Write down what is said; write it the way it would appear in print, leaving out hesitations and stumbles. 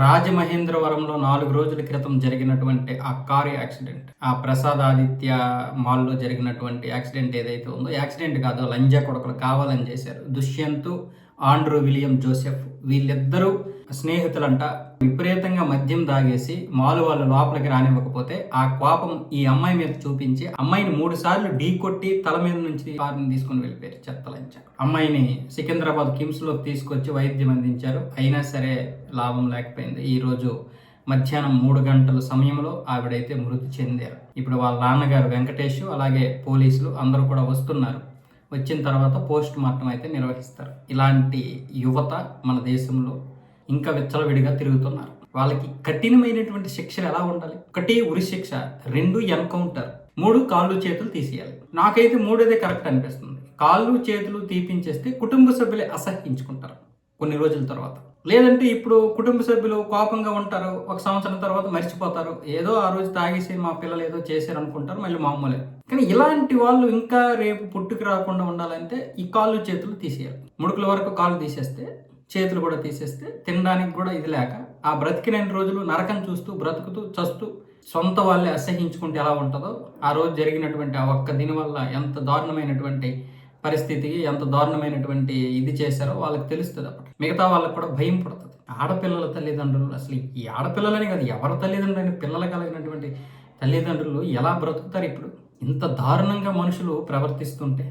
రాజమహేంద్రవరంలో 4 రోజుల క్రితం జరిగినటువంటి ఆ కారు యాక్సిడెంట్. ఆ ప్రసాద్ ఆదిత్య మాల్‌లో జరిగినటువంటి యాక్సిడెంట్ ఏదైతే ఉందో, యాక్సిడెంట్ కాదు లంజా కొడుకులు కావాలని చేశారు. దుష్యంత్, ఆండ్రూ విలియం జోసెఫ్ వీళ్ళిద్దరూ స్నేహితులంట. విపరీతంగా మద్యం తాగేసి మాల్ వాళ్ళు లోపలికి రానివ్వకపోతే ఆ కోపం ఈ అమ్మాయి మీద చూపించి అమ్మాయిని 3 సార్లు ఢీకొట్టి తల మీద నుంచి కారుని తీసుకుని వెళ్ళిపోయారు చెత్తలంచ. అమ్మాయిని సికింద్రాబాద్ కిమ్స్ లోకి తీసుకొచ్చి వైద్యం అందించారు. అయినా సరే లాభం లేకపోయింది. ఈ రోజు మధ్యాహ్నం 3 గంటల సమయంలో ఆవిడైతే మృతి చెందారు. ఇప్పుడు వాళ్ళ నాన్నగారు వెంకటేష్ అలాగే పోలీసులు అందరూ కూడా వస్తున్నారు. వచ్చిన తర్వాత పోస్ట్ మార్టం అయితే నిర్వహిస్తారు. ఇలాంటి యువత మన దేశంలో ఇంకా విచ్చలవిడిగా తిరుగుతున్నారు. వాళ్ళకి కఠినమైనటువంటి శిక్షలు ఎలా ఉండాలి? 1 ఉరి శిక్ష, 2 ఎన్కౌంటర్, 3 కాళ్ళు చేతులు తీసేయాలి. నాకైతే 3 కరెక్ట్ అనిపిస్తుంది. కాళ్ళు చేతులు తీపించేస్తే కుటుంబ సభ్యులే అసహించుకుంటారు కొన్ని రోజుల తర్వాత. లేదంటే ఇప్పుడు కుటుంబ సభ్యులు కోపంగా ఉంటారు, 1 సంవత్సరం తర్వాత మర్చిపోతారు. ఏదో ఆ రోజు తాగేసి మా పిల్లలు ఏదో చేశారు అనుకుంటారు, మళ్ళీ మామూలే. కానీ ఇలాంటి వాళ్ళు ఇంకా రేపు పుట్టుకు రాకుండా ఉండాలంటే ఈ కాళ్ళు చేతులు తీసేయాలి. ముడుకుల వరకు కాళ్ళు తీసేస్తే, చేతులు కూడా తీసేస్తే తినడానికి కూడా ఇది లేక ఆ బ్రతికిన రోజులు నరకం చూస్తూ బ్రతుకుతూ చస్తూ సొంత వాళ్ళే అసహించుకుంటే ఎలా ఉంటుందో, ఆ రోజు జరిగినటువంటి ఆ ఒక్క దీని వల్ల ఎంత దారుణమైనటువంటి పరిస్థితి, ఎంత దారుణమైనటువంటి ఇది చేశారో వాళ్ళకి తెలుస్తుంది. అప్పుడు మిగతా వాళ్ళకి కూడా భయం పుడుతుంది. ఆడపిల్లల తల్లిదండ్రులు, అసలు ఈ ఆడపిల్లలని కాదు ఎవరి తల్లిదండ్రులని, పిల్లలు కలిగినటువంటి తల్లిదండ్రులు ఎలా బ్రతుకుతారు? ఇప్పుడు ఇంత దారుణంగా మనుషులు ప్రవర్తిస్తుంటే